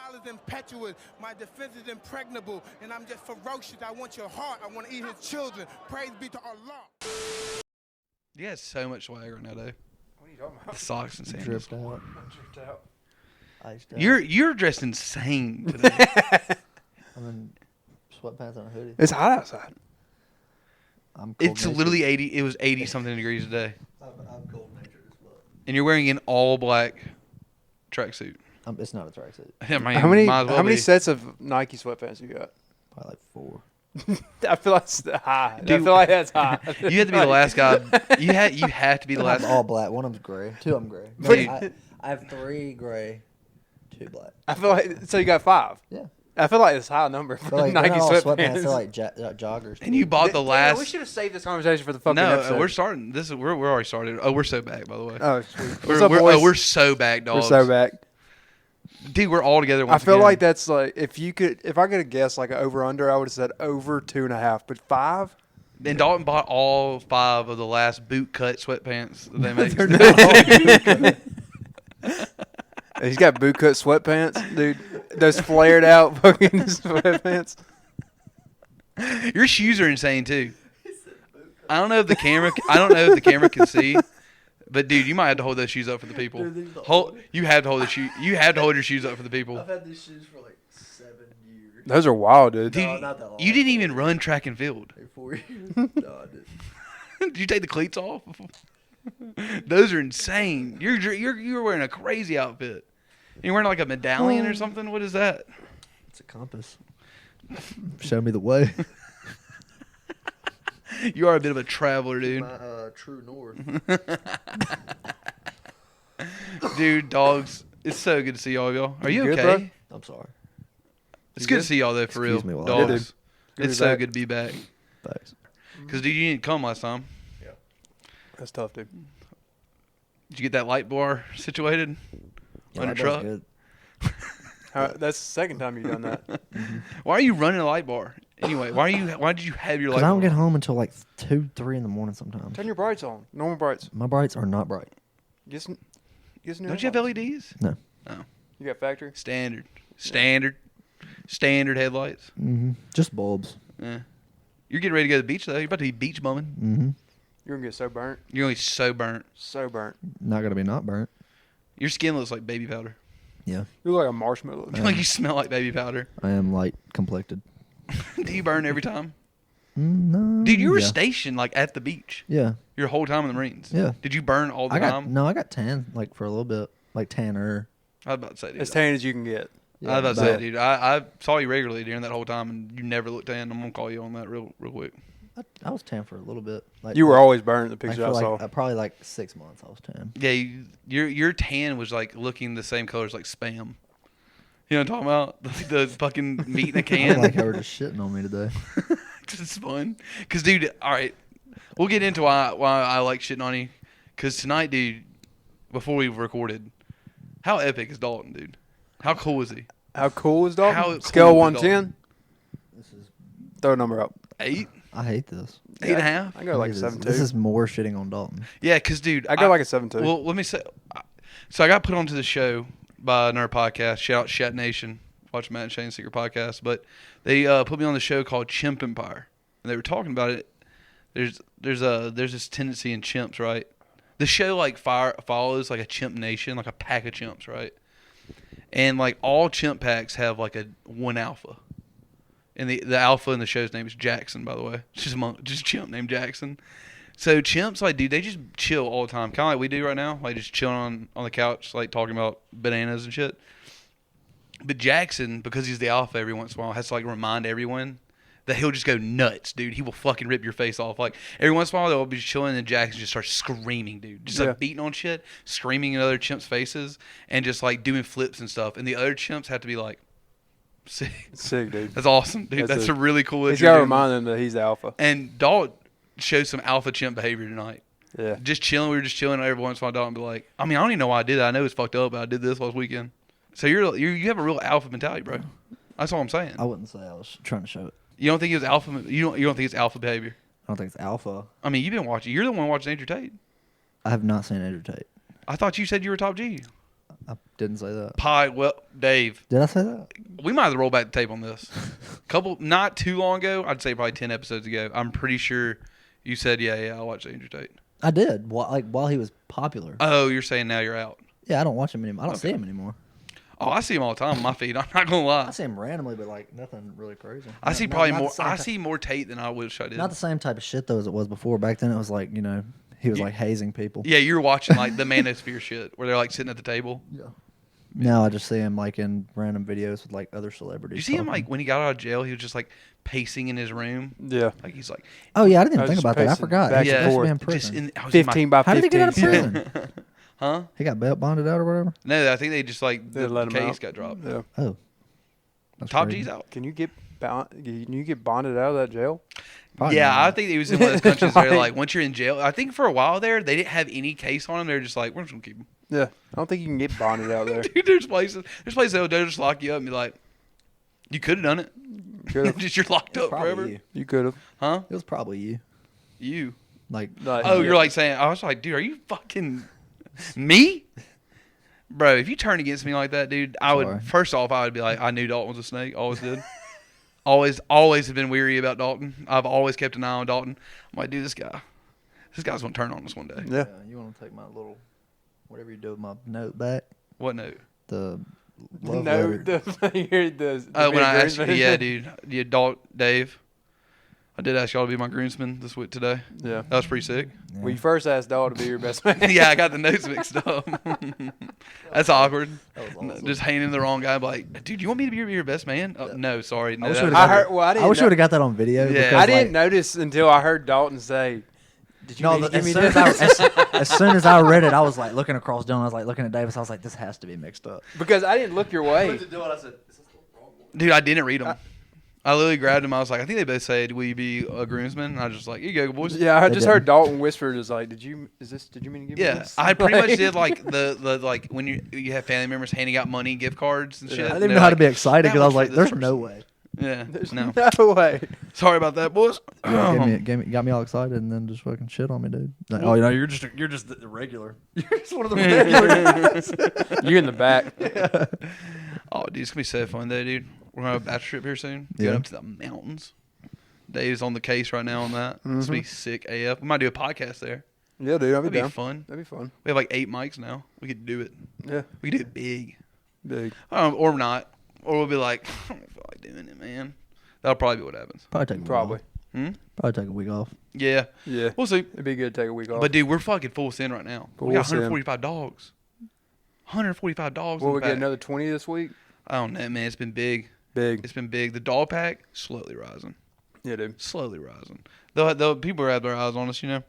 style is impetuous. My defense is impregnable. And I'm just ferocious. I want your heart. I want to eat his children. Praise be to Allah. You got so much swag right now, though. What are you talking about? The socks and sandals. Dripped out. Dripped out. Iced out. You're dressed insane today. I'm in sweatpants and a hoodie. It's hot outside. I'm cold It's natured. literally 80. It was 80 something degrees today, I'm cold natured as fuck. and you're wearing an all black tracksuit. It's not a tracksuit. I mean, How many might as well how many be. sets of Nike sweatpants you got? Probably like 4. I feel like that's high. Dude, I feel like that's high. You had to be the last guy. You had to be the last. All black. One of them's gray. 2 of them gray. No, But- I have 3 gray, 2 black. I feel like so you got 5. Yeah. I feel like it's a high number for They're like, Nike they're not all sweatpants. They're like joggers. And you bought the Damn, last. we should have saved this conversation for the fucking No, episode. we're starting. This is we're already started. Oh, we're so back, by the way. Oh, sweet. we're, What's up, we're, boys? we're so back, We're dogs. so back. Dude, we're all together. I Once feel again. like that's like if I could have guessed like an over under, I would have said over 2.5, but 5. And Dalton bought all 5 of the last boot cut sweatpants that they make. He's got boot cut sweatpants, dude. Those flared out fucking sweatpants. Your shoes are insane too. I don't know if the camera can see, but dude, you might have to hold those shoes up for the people. You have to hold the shoe. You have to hold your shoes up for the people. I've had these shoes for like 7 years. Those are wild, dude. Dude, No, not that long. you didn't even run track and field. Like 4 years. No, I didn't. Did you take the cleats off? Those are insane. You're wearing a crazy outfit. You're wearing like a medallion or something. What is that? It's a compass. Show me the way. You are a bit of a traveler, dude. My true north. Dude, dogs. It's so good to see all of y'all. Are you You good, okay? bro? I'm sorry. It's You good good? to see y'all though, for Excuse real. me while I- Dogs. Yeah, dude. Good to It's be so back. good to be back. Thanks. Because, dude, you didn't come last time. That's tough, dude. Did you get that light bar situated Yeah, on your that does truck? good. That's the second time you've done that. Why are you running a light bar? Anyway, why did you have your light Because I don't bar? get home until like 2, 3 in the morning sometimes. Turn your brights on. Normal brights. My brights are not bright. Get some new Don't you have headlights. LEDs? No. Oh, You got factory? standard headlights. Mm-hmm. Just bulbs. Yeah. You're getting ready to go to the beach though. You're about to be beach bumming. Mm-hmm. You're going to get so burnt. You're gonna be so burnt. So burnt. Not gonna be not burnt. Your skin looks like baby powder. Yeah. You look like a marshmallow. Like you smell like baby powder. I am light complected. Do you burn every time? No. Dude, you were yeah. stationed like at the beach Yeah. your whole time in the Marines. Yeah. Did you burn all the I time? got tan like for a little bit, like tanner. I was about to say, dude. As tan as you can get. I was about to say, but dude. I saw you regularly during that whole time, and you never looked tan. I'm gonna call you on that real quick. I was tan for a little bit. Like You were always burnt in the like picture for I like saw. probably like 6 months. I was tan. Yeah, your tan was like looking the same color as like Spam. You know what I'm talking about? The fucking meat in a I can. feel like I were just shitting on me today. It's fun. Cause dude, all right, we'll get into why I like shitting on you. Cause tonight, dude, before we recorded, how epic is Dalton, dude? How cool is he? How cool is Dalton? How cool Scale is 1 to Dalton? 10? This is. Throw a number up. 8, I hate this. 8.5. I go like a This is- 7.2. This is more shitting on Dalton. Yeah, cause dude, I go like a 7.2. Well, let me say. So I got put onto the show by another podcast. Shout out Shat Nation. Watch Matt and Shane's Secret Podcast. But they put me on the show called Chimp Empire, and they were talking about it. There's this tendency in chimps, right? The show like follows like a chimp nation, like a pack of chimps, right? And like all chimp packs have like one alpha, and the alpha in the show's name is Jackson, by the way. It's just a chimp named Jackson. So chimps, like, dude, they just chill all the time, kind of like we do right now, like just chilling on the couch, like talking about bananas and shit. But Jackson, because he's the alpha, every once in a while has to like remind everyone that he'll just go nuts, dude. He will fucking rip your face off. Like every once in a while, they'll be chilling, and Jackson just starts screaming, dude, just Yeah. like beating on shit, screaming in other chimps' faces, and just like doing flips and stuff. And the other chimps have to be like, sick. Sick, dude. That's awesome, dude. That's That's a- a really cool. He's that got to you're doing remind him that he's the alpha. that. And Dalt showed some alpha chimp behavior tonight. Yeah. Just chilling. We were just chilling. Every once in a while, Dalton would be like, I mean, I don't even know why I did that. I know it's fucked up, but I did this last weekend. So you have a real alpha mentality, bro. That's all I'm saying. I wouldn't say I was trying to show it. You don't think it's alpha? You don't think it's alpha behavior? I don't think it's alpha. I mean, you've been watching. You're the one watching Andrew Tate. I have not seen Andrew Tate. I thought you said you were top G. I didn't say that. Well, Dave, Did I say that? we might have to roll back the tape on this. Not too long ago, I'd say probably 10 episodes ago, I'm pretty sure you said, yeah, I watched Andrew Tate. I did. While he was popular. Oh, you're saying now you're out. Yeah, I don't watch him anymore. I don't see him anymore. Oh, I see him all the time on my feed. I'm not going to lie. I see him randomly, but like nothing really crazy. I see Not- probably not more. the same I ti- see more Tate than I wish I did. Not the same type of shit though as it was before. Back then, it was like he was like hazing people. Yeah, you're watching like the Manosphere shit where they're like sitting at the table. Yeah. Now I just see him like in random videos with like other celebrities. Did you see him talking. like when he got out of jail? He was just like pacing in his room. Yeah. Like he's like, Oh yeah, I didn't I even was think about that. I pacing forgot. back He and was supposed to be forth. in just prison. I was in my- 15 by 15. How did he get out of prison? huh? He got bail bonded out or whatever. No, I think they just like They the let him case out. got dropped. Yeah. Oh. That's Top crazy. G's out. Can you get bonded out of that jail? Probably Yeah, not. I think he was in one of those countries where like once you're in jail, I think for a while there they didn't have any case on him. They were just like, we're just gonna keep him. Yeah. I don't think you can get bonded out there. Dude, there's places they'll just lock you up and be like, you could have done it. Could've. Just you're locked up Probably forever. you. You could have. Huh? It was probably you. You. Like, Oh, you're like saying, I was like, dude, are you fucking me? Bro, if you turn against me like that, dude, I Sorry. would, first off, I would be like, I knew Dalton was a snake. Always did. always have been weary about Dalton. I've always kept an eye on Dalton. I'm like, dude, this guy's going to turn on us one day. Yeah. you want to take my little, whatever you do with my note back? What note? The love No, letter. the Oh, when I asked you, groomsman. yeah, dude. Yeah, Dave. I did ask y'all to be my groomsman this week today. Yeah. That was pretty sick. Yeah. Well, you first asked Dog to be your best man. Yeah, I got the notes mixed up. That's awkward. That was awesome. Just handing the wrong guy, like, dude, you want me to be your best man? Oh, no, sorry. No, wish that- would've I got heard. Well, I didn't. I wish you know- would have got that on video. Yeah. because, I didn't like, notice until I heard Dalton say, "Did you No, mean to give as me soon this?" as soon as I read it, I was like looking across Dylan. I was like looking at Davis. I was like, this has to be mixed up. Because I didn't look your way. Dude, I didn't read them. I literally grabbed him. I was like, I think they both said, will you be a groomsman? And I was just like, here you go, boys. Yeah, I They just heard didn't. Dalton whisper, "Is like, did you mean to give me Yeah, this?" I pretty much did like the like when you have family members handing out money, gift cards and shit. Yeah. I and didn't even they're know how like, to be excited "That because I was one's like, for there's this no person." way. Yeah, There's no. no way. Sorry about that, boys. Yeah, got me all excited and then just fucking shit on me, dude. Like, oh, you're just the regular. You're just one of the regular guys. You're in the back. Oh, dude, it's gonna be so fun though, dude. We're gonna have a bachelor trip here soon. Yeah. Going up to the mountains. Dave's on the case right now on that. It's gonna be sick AF. We might do a podcast there. Yeah, dude, I'll be That'd be down. fun. That'd be fun. We have like 8 mics now. We could do it. Yeah, We could do it big. big. Or not. Or we'll be like, I don't feel like doing it, man. That'll probably be what happens. Probably take a week Probably. off. Hmm? Probably take a week off. Yeah. Yeah, We'll see. it'd be good to take a week off. But dude, we're fucking full send right now. Full we got send. 145 dogs. 145 dogs. Will in we the get pack. another 20 this week? I don't know, man. It's been big. Big. It's been big. The dog pack slowly rising. Yeah, dude. Slowly rising. The people have their eyes on us, you know.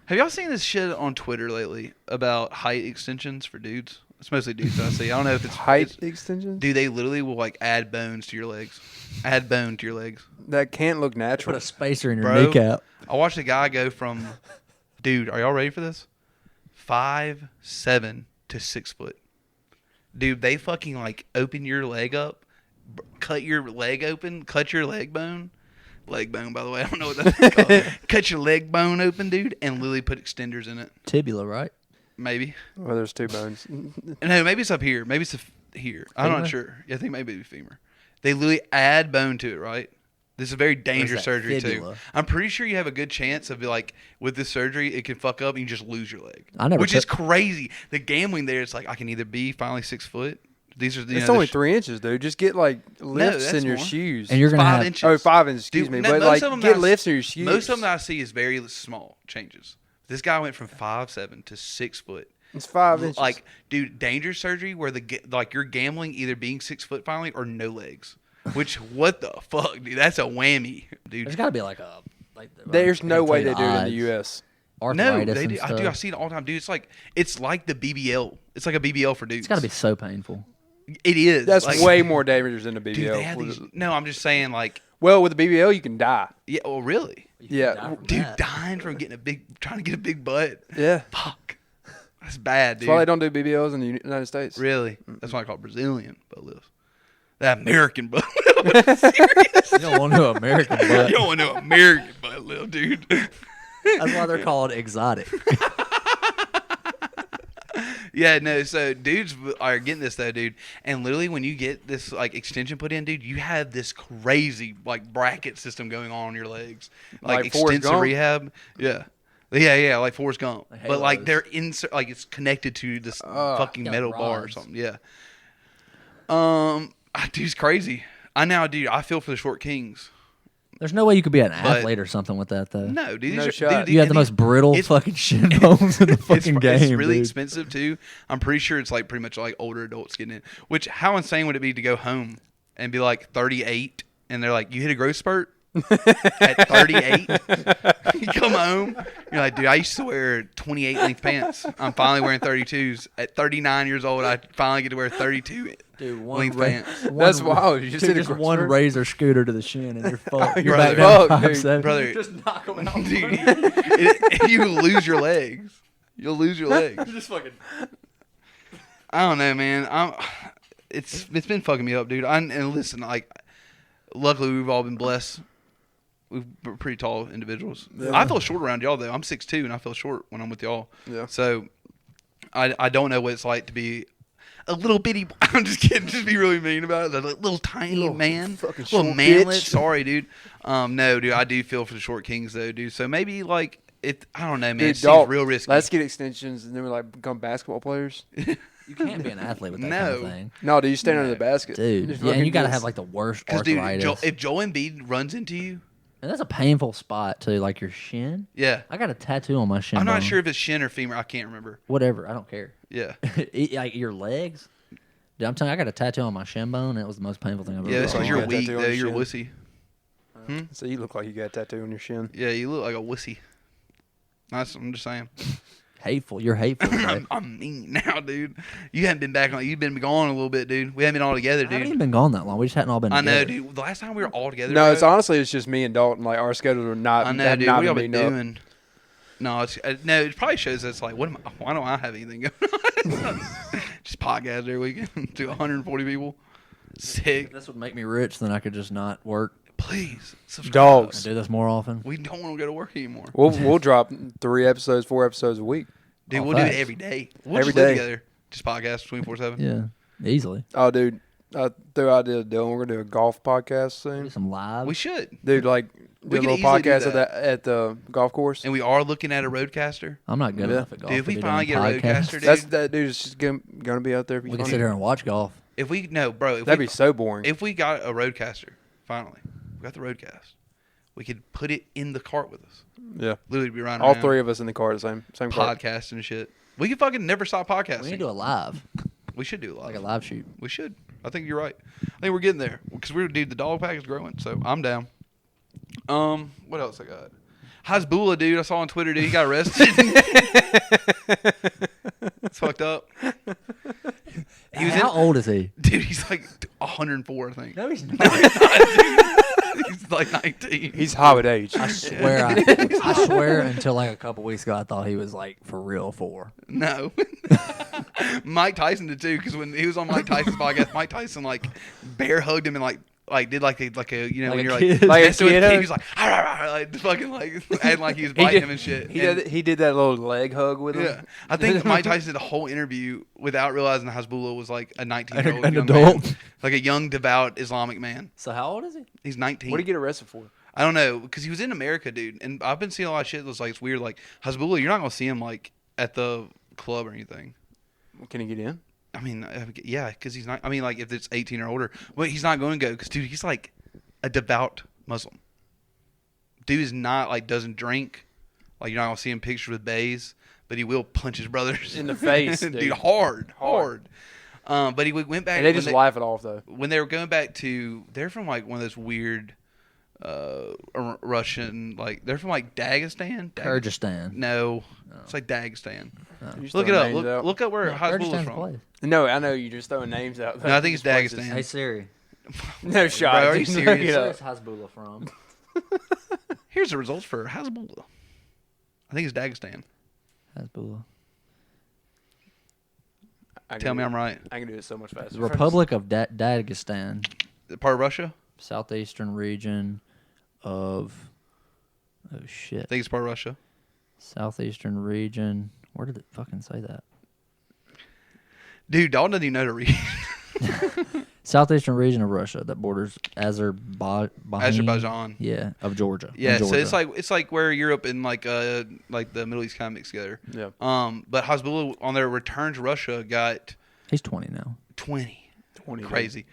Have y'all seen this shit on Twitter lately about height extensions for dudes? It's mostly dudes that I see. I don't know if it's Height it's- extensions? Dude, they literally will like add bones to your legs. Add bone to your legs. That can't look Put natural. a spacer in your Bro. kneecap. I watched a guy go from, dude, are y'all ready for this? 5'7" to 6 foot. Dude, they fucking like open your leg up, cut your leg open, cut your leg bone. Leg bone, by the way. I don't know what that's called. Cut your leg bone open, dude, and literally put extenders in it. Tibula, right? Maybe. Well, there's two bones. No, maybe it's up here. Maybe it's here. I'm Femur? not sure. Yeah, I think maybe it's femur. They literally add bone to it, right? This is a very dangerous that, surgery fibula? too. I'm pretty sure you have a good chance of like with this surgery, it can fuck up and you just lose your leg. I never Which is took- crazy. The gambling there, it's like I can either be finally 6 foot. These are It's only 3 inches, dude. Just get like lifts that's in your more. shoes. And you're gonna 5 have inches. Oh, 5 inches, excuse Dude, me. no, But most like, of them get I- lifts in your shoes. Most of them I see is very small changes. This guy went from 5'7" to 6 foot. It's 5 inches. Like, dude, dangerous surgery where like you're gambling either being 6 foot finally or no legs. Which what the fuck, dude? That's a whammy, dude. There's got to be like a. there's no way they do it in the odds. U.S. No, Arthritis they and do. stuff. I see it all the time, dude. It's like the BBL. It's like a BBL for dudes. It's got to be so painful. It is. That's like, way more dangerous than the BBL. Dude, they have these. No, I'm just saying, like, Well, with the BBL, you can die. yeah. Well, really, Yeah. dude, dying from trying to get a big butt. Yeah. Fuck, that's bad, dude. That's why they don't do BBLs in the United States. Really, that's why I call it Brazilian butt lifts. That American butt lift. You don't want no American butt. You don't want no American butt lift, dude. That's why they're called exotic. Yeah, no. So dudes are getting this though, dude. And literally, when you get this like extension put in, dude, you have this crazy like bracket system going on your legs, Like Forrest extensive Gump? rehab. Yeah, like Forrest Gump. Like But like halos. they're like it's connected to this fucking Yeah, metal like bar or rods. something. Yeah. Dude's crazy. I feel for the short kings. There's no way you could be an But- athlete or something with that though. No, dude. No These are, shot. dude, You have the and most brittle it's- fucking shin bones in the fucking game. It's really dude. expensive too. I'm pretty sure it's like pretty much like older adults getting it. Which how insane would it be to go home and be like 38 and they're like, you hit a growth spurt at 38. You come home, you're like, dude, I used to wear 28 length pants. I'm finally wearing 32s. At 39 years old, I finally get to wear 32 Dude, length pants. That's wild. You just Dude, hit a just growth one spurt? razor scooter to the shin and you're fucked. You're back fucked, down to dude. 5'7". Brother, Just knock them out. dude, you lose your legs. You'll lose your legs. Just fucking. I don't know, man. It's been fucking me up, dude. And listen, like, luckily we've all been blessed. We're pretty tall individuals. Yeah. I feel short around y'all though. I'm 6'2", and I feel short when I'm with y'all. Yeah. So, I don't know what it's like to be a little bitty. I'm just kidding. Just be really mean about it. A little tiny Little man, fucking little short manlet. bitch. Sorry, dude. No, dude. I do feel for the short kings though, dude. So maybe like it. I don't know, man. Dude, It seems Dalton, real risky. let's get extensions and then we like become basketball players. You can't be an athlete with that kind of No. thing, No, dude, you stand under the basket. dude. Just Yeah, and fucking you gotta just- have like the worst Because dude, arthritis. if Joel Embiid runs into you, And that's a painful spot too, like your shin. yeah. I got a tattoo on my shin. I'm not bone. sure if it's shin or femur. I can't remember. Whatever, I don't care. Yeah. Like your legs. Dude, I'm telling you, I got a tattoo on my shin bone, and it was the most painful thing I've ever. Yeah, that's like because you you're got a weak, tattoo on though. your You're a shin. wussy. So you look like you got a tattoo on your shin. Yeah, you look like a wussy. I'm just saying. Hateful. You're hateful. Right? I'm mean now, dude. You haven't been back on. You've been gone a little bit, dude. We haven't been all together, I haven't even dude. been gone that long. We just hadn't all been. I know, together. dude. The last time we were all together. No, bro, it's honestly it's just me and Dalton. Like our schedules are not. I know, have dude. not What y'all been been meeting up. doing? No, no. It probably shows us like, why don't I have anything going on? Just podcast every weekend to 140 people. Sick. If this would make me rich, then I could just not work Please subscribe. and Dogs. do this more often. We don't want to go to work anymore. We'll drop 3 episodes, 4 episodes a week. Dude, Oh, we'll do facts. it every day. We'll Every just live day. together. Just podcast 24/7. Yeah, easily. Oh, dude, I threw out the deal. We're gonna do a golf podcast Do soon. some live. We should. Dude, like We do a can little easily do podcast that. at the golf course. And we are looking at a roadcaster. I'm not good Yeah. enough at golf. Dude, if to we be finally doing get a podcasts. roadcaster, dude. That dude is just gonna be out there. We can sit here and watch golf. If we no, bro, if That'd we, be so boring. if we got a roadcaster, finally, we got the roadcast. We could put it in the cart with us. Yeah, Literally be running all around 3 of us in the car at the same car. podcasting and shit. We could fucking never stop podcasting. We need to do a live, We should do a live. like a live shoot. We should. I think you're right. I think we're getting there because dude, the dog pack is growing, so I'm down. What else I got? Hasbullah, dude, I saw on Twitter, dude, he got arrested. It's fucked up. He was How old is he? dude, he's like 104, I think. No, he's not. He's like 19. He's Hobbit age. I swear, I swear, until like a couple weeks ago, I thought he was like for real 4. No. Mike Tyson did too, because when he was on Mike Tyson's podcast, Mike Tyson like bear hugged him and like did like a you know Like when a you're kid. like Like a next to a kid kid, hug? he was like like fucking like acting like he was biting him and shit. And, He did that little leg hug with him. yeah, I think Mike Tyson did a whole interview without realizing Hasbullah was like a 19-year-old An young adult. man, like a young devout Islamic man. So how old is he? He's 19. What did he get arrested for? I don't know, because he was in America, dude. And I've been seeing a lot of shit that's like, it's weird. Like, Hasbullah, you're not going to see him, like, at the club or anything. Can he get in? I mean, yeah, because he's not, I mean, like, if it's 18 or older. But he's not going to go, because, dude, he's, like, a devout Muslim. Dude is not, like, doesn't drink. Like, you're not going to see him pictures with bays. But he will punch his brothers. In the face, dude. dude. Hard. But he went back. And they when just laugh it off though. when they were going back to, they're from, like, one of those weird Russian, like, they're from, like, Dagestan? Kyrgyzstan. No, it's like Dagestan. You just Look it throwing up. names out. Look up where Hasbullah's Kyrgyzstan's a from. place. No, I know you're just throwing names out. No, I think it's These places. Dagestan. Hey Siri. No shot. Bro, are you Just serious? look it Where's up. Hasbullah from? Here's the results for Hasbullah. I think it's Dagestan. Hasbullah. I can Tell do me it. I'm right. I can do it so much faster. The Republic of Dagestan, Part of Russia? southeastern region of. Oh shit. I think it's part of Russia. Southeastern region. Where did it fucking say that? Dude, Dalton doesn't even know to read. Southeastern region of Russia that borders Azerbaijan. Yeah, of Georgia. Yeah, in Georgia. so it's like where Europe and like the Middle East kind of mix together. Yeah. But Hasbulla on their return to Russia got He's 20 now. 20. 20. Crazy.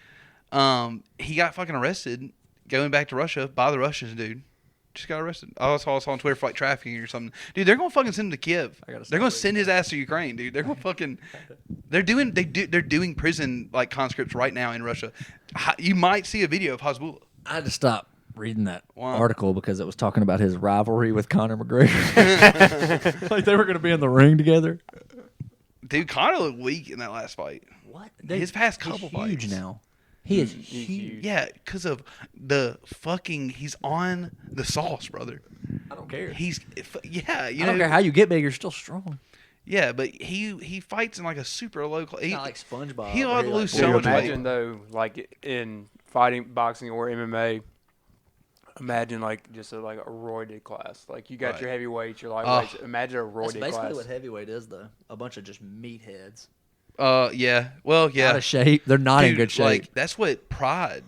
He got fucking arrested going back to Russia by the Russians, dude. Just got arrested. I saw on Twitter for like trafficking or something. Dude, they're gonna fucking send him to Kiev. They're gonna send his ass to Ukraine, dude. They're gonna fucking. They're doing prison like conscripts right now in Russia. You might see a video of Hasbulla. I had to stop reading that Wow. article because it was talking about his rivalry with Conor McGregor. Like they were going to be in the ring together. Dude, Conor looked weak in that last fight. What? His past couple He's fights. huge now. He is He's huge. huge. Yeah, because of the fucking. He's on the sauce, brother. I don't care. Yeah, you I know. don't care how you get big. You're still strong. Yeah, but he fights in like a super low class. Not like SpongeBob. He'll where have he, to lose Dude, so much imagine weight. though, like in fighting, boxing, or MMA. Imagine like just a roided class. Like you got Right. your heavyweights, your lightweights. Imagine a That's roided basically class. what heavyweight is, though. A bunch of just meatheads. Yeah. Well, yeah. Out of shape. They're not in Dude, good shape. Like that's what Pride.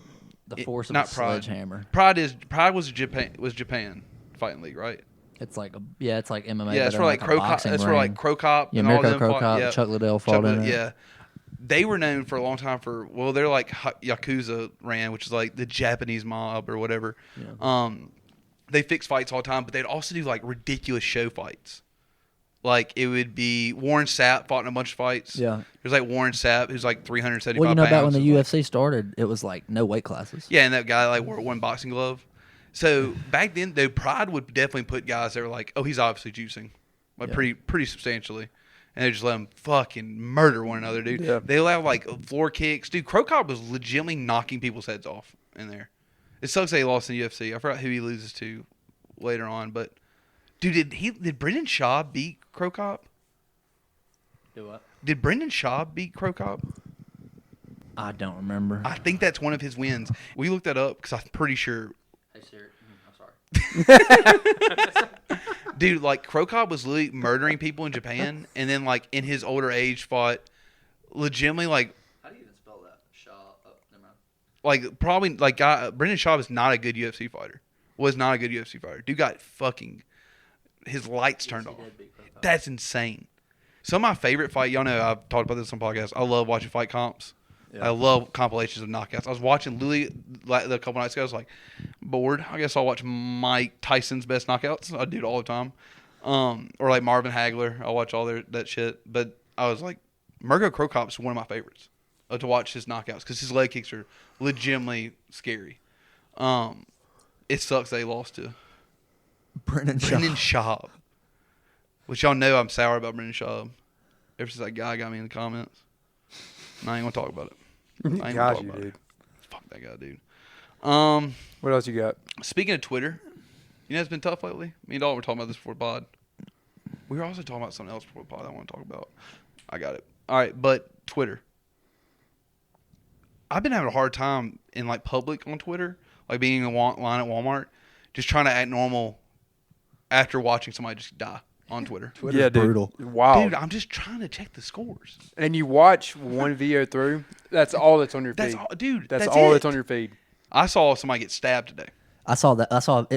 The force of not a Pride. sledgehammer. Pride was Japan fighting league, right? It's like it's like MMA. Yeah, but that's in where like a Crow Cop. boxing That's where like ring. Crow Cop. Yeah, and all Mirko them Crow fought. Cop, Yeah. Chuck Liddell fought in it. Yeah. They were known for a long time for they're like Yakuza ran, which is like the Japanese mob or whatever. Yeah. They fix fights all the time, but they'd also do like ridiculous show fights. Like it would be Warren Sapp fought in a bunch of fights. Yeah. There's like Warren Sapp who's like 375 Well, you know, pounds. back when the It's like- UFC started, it was like no weight classes. Yeah, and that guy like wore one boxing glove. So back then, though, Pride would definitely put guys that were like, "Oh, he's obviously juicing," like Yeah. pretty substantially, and they just let them fucking murder one another, dude. Yeah. They allow like floor kicks, dude. Crow Cop was legitimately knocking people's heads off in there. It sucks that he lost in the UFC. I forgot who he loses to later on, but dude, did Brendan Shaw beat Crow Cop? Do what? Did Brendan Shaw beat Crow Cop? I don't remember. I think that's one of his wins. We looked that up because I'm pretty sure. Hey, Siri. I'm sorry. Dude, like Crow Cop was literally murdering people in Japan, and then like in his older age fought legitimately like How do you even spell that? Shaw. Oh, never mind. like probably like Brendan Schaub is not a good UFC fighter. Was not a good UFC fighter. Dude got fucking his lights turned off. That's insane. Some of my favorite fight, y'all know I've talked about this on podcasts. I love watching fight comps. I love compilations of knockouts. I was watching Lily a couple nights ago. I was like, bored. I guess I'll watch Mike Tyson's best knockouts. I do it all the time. Or like Marvin Hagler. I'll watch all that shit. But I was like, Mirko Crow Cop's one of my favorites to watch his knockouts because his leg kicks are legitimately scary. It sucks that he lost to Brendan Shaw. Brendan Schaub. Which y'all know I'm sour about Brendan Schaub. Ever since that guy got me in the comments. And I ain't gonna talk about it. I ain't gonna Got talk you, about dude. it. Fuck that guy, dude. What else you got? Speaking of Twitter, you know it's been tough lately? Me and Dalton were talking about this before the pod. We were also talking about something else before the pod I want to talk about. I got it. All right, but Twitter. I've been having a hard time in like public on Twitter, like being in line at Walmart, just trying to act normal after watching somebody just die on Twitter. Twitter's Yeah, dude. brutal. Wow. Dude, I'm just trying to check the scores. And you watch one video through. That's all that's on your feed. That's all, dude. That's that's all it. that's on your feed. I saw somebody get stabbed today. I saw that.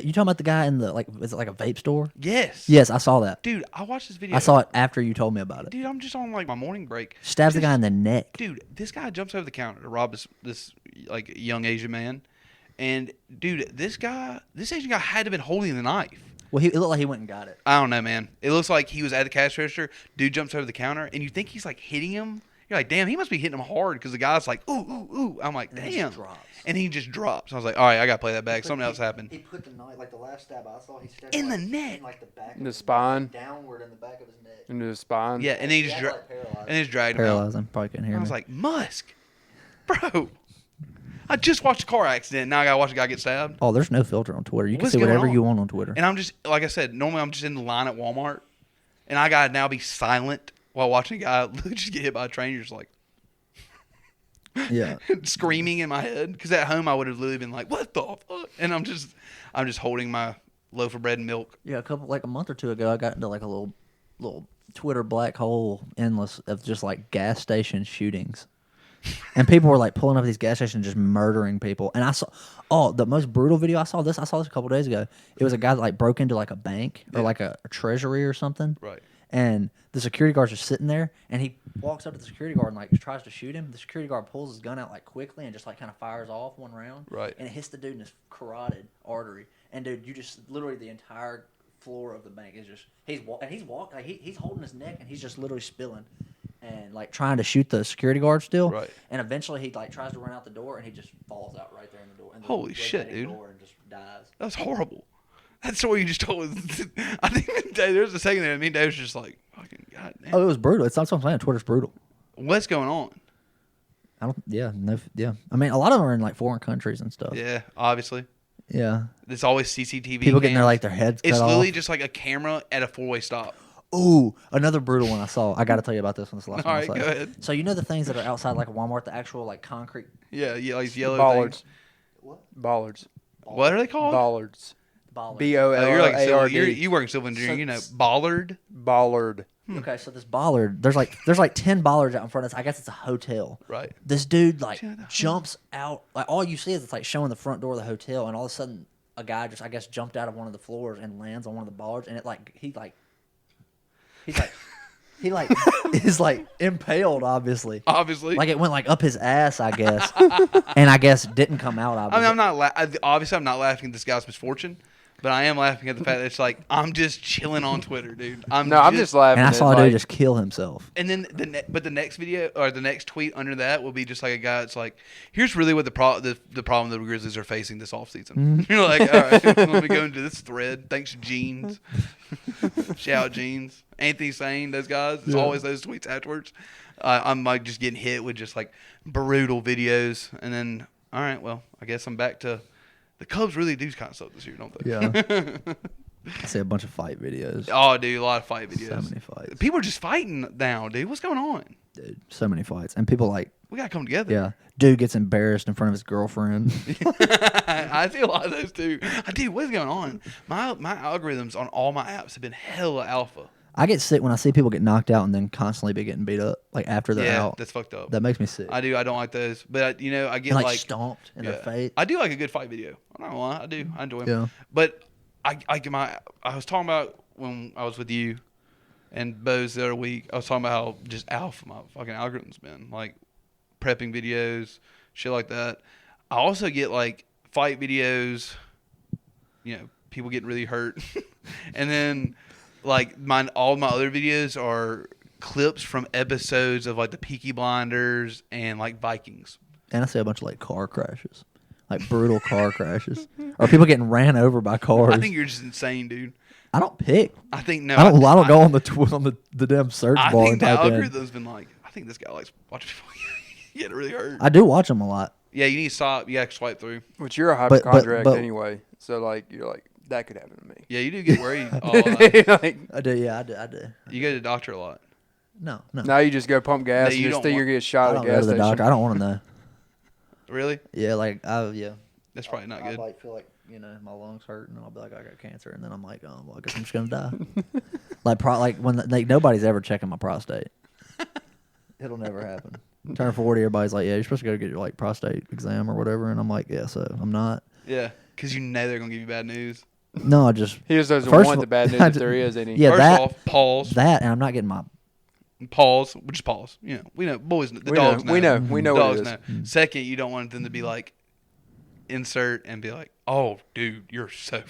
You talking about the guy in the is it like a vape store? Yes. Yes, I saw that. Dude, I watched this video. I saw it after you told me about it. Dude, I'm just on like my morning break. Stabs the This- guy in the neck. Dude, this guy jumps over the counter to rob this like young Asian man, and dude, this Asian guy had to have been holding the knife. Well, it looked like he went and got it. I don't know, man. It looks like he was at the cash register. Dude jumps over the counter, and you think he's like hitting him. You're like, damn, he must be hitting him hard because the guy's like, ooh, ooh, ooh. I'm like, And he damn. just drops. And he just drops. I was like, all right, I gotta play that back. Something else happened. He put the knife, like the last stab I saw, he stabbed In the neck. like the back, In the spine. downward in the back of his neck. Into the spine. Yeah, and then he just dragged him out. Paralyzing. Probably couldn't hear I me. was like, Musk, bro. I just watched a car accident. Now I gotta watch a guy get stabbed. oh, there's no filter on Twitter. You can What's say going whatever on? you want on Twitter. And I'm just, like I said, normally I'm just in the line at Walmart, and I gotta now be silent while watching a guy just get hit by a train. You're just like Yeah. screaming in my head because at home I would have literally been like, "What the fuck?" And I'm just holding my loaf of bread and milk. Yeah, a month or two ago, I got into like a little Twitter black hole endless of just like gas station shootings. And people were like pulling up at these gas stations, just murdering people. And I saw, the most brutal video I saw this a couple days ago. It was a guy that like broke into like a bank or like a treasury or something. Right. And the security guard's just sitting there, and he walks up to the security guard and like tries to shoot him. The security guard pulls his gun out like quickly and just like kind of fires off one round. Right. And it hits the dude in his carotid artery. And dude, you just literally the entire floor of the bank is just he's holding his neck and he's just literally spilling. And like trying to shoot the security guard still, Right. And eventually he like tries to run out the door and he just falls out right there in the door. And Holy shit, dude! Door and just dies. That's horrible. That story you just told was. I think there was a second there. Me and Dave was just like, fucking goddamn. Oh, it was brutal. It's not what I'm saying. Twitter's brutal. What's going on? I don't. Yeah, no. Yeah. I mean, a lot of them are in like foreign countries and stuff. Yeah, obviously. Yeah. There's always CCTV. People getting cams. their heads cut It's off. literally just like a camera at a 4-way stop. Ooh, another brutal one I saw. I got to tell you about this one. This last All one. right, go ahead. So you know the things that are outside like a Walmart, the actual like concrete. Yeah, like yellow Bollards. things. What? Bollards. What are they called? Bollards. Bollards. You're like B-O-L-A-R-D. you work in civil engineering. So- You know, bollard. Bollard. Okay, so this bollard, there's like 10 bollards out in front of us. I guess it's a hotel. Right. This dude like jumps out. Like all you see is it's like showing the front door of the hotel, and all of a sudden a guy just I guess jumped out of one of the floors and lands on one of the bollards, and he is like impaled, obviously. Obviously. Like it went like up his ass, I guess, and I guess didn't come out. I Obviously, mean, I'm not obviously I'm not laughing at this guy's misfortune, but I am laughing at the fact that it's like I'm just chilling on Twitter, dude. I'm just laughing. and I at, saw a like, dude just kill himself. And then the next video or the next tweet under that will be just like a guy that's like, here's really what the problem the Grizzlies are facing this offseason. You're like, all right, let me go into this thread. Thanks, Jeans. Shout out Jeans. Anthony Sane, those guys. It's always those tweets afterwards. I'm like just getting hit with just like brutal videos. And then, all right, well, I guess I'm back to the Cubs really do kind of suck this year, don't they? Yeah. I see a bunch of fight videos. Oh, dude, a lot of fight videos. So many fights. People are just fighting now, dude. What's going on? Dude, so many fights. And people like, We got to come together. yeah, dude gets embarrassed in front of his girlfriend. I see a lot of those too. Dude, what's going on? My algorithms on all my apps have been hella alpha. I get sick when I see people get knocked out and then constantly be getting beat up, like after they're Yeah, out. that's fucked up. That makes me sick. I do. I don't like those. But, I get And, like stomped in their yeah. face. I do like a good fight video. I'm not gonna lie. I do. I enjoy them. Yeah. But I was talking about when I was with you and Bose the other week. I was talking about how just alpha my fucking algorithm's been. Like prepping videos, shit like that. I also get like fight videos, people getting really hurt. And then like all my other videos are clips from episodes of like the Peaky Blinders and like Vikings. And I see a bunch of like car crashes, like brutal car crashes, or people getting ran over by cars. I think you're just insane, dude. I don't pick. I think no. I don't go on the damn search I bar think and the type in. algorithm's been like, I think this guy likes watching people get really hurt. I do watch them a lot. Yeah, you need to stop. You got to swipe through. Which you're a But- hypochondriac but- anyway. So like you're like that could happen to me. Yeah, you do get worried. A lot. Like, I do. Yeah, I do. You go to the doctor a lot. No. now you just go pump gas No, and you just don't think you're want- gonna get I shot at don't a go gas to the station. doctor. I don't want to know. Really? Yeah, like That's probably not I good. like feel like my lungs hurt and I'll be like I got cancer and then I'm like well I guess I'm just gonna die. like when nobody's ever checking my prostate. It'll never happen. Turn 40, everybody's like, yeah, you're supposed to go get your like prostate exam or whatever, and I'm like, yeah, so I'm not. Yeah, because they're gonna give you bad news. No, I just He just doesn't First want of the all- bad news if there is any. Yeah, First that- off, pause. and I'm not getting my. Pause. Just pause. We know. Boys, the dogs know. We know what Dogs it is. know. Second, you don't want them to be like, insert and be like, oh, dude, you're so.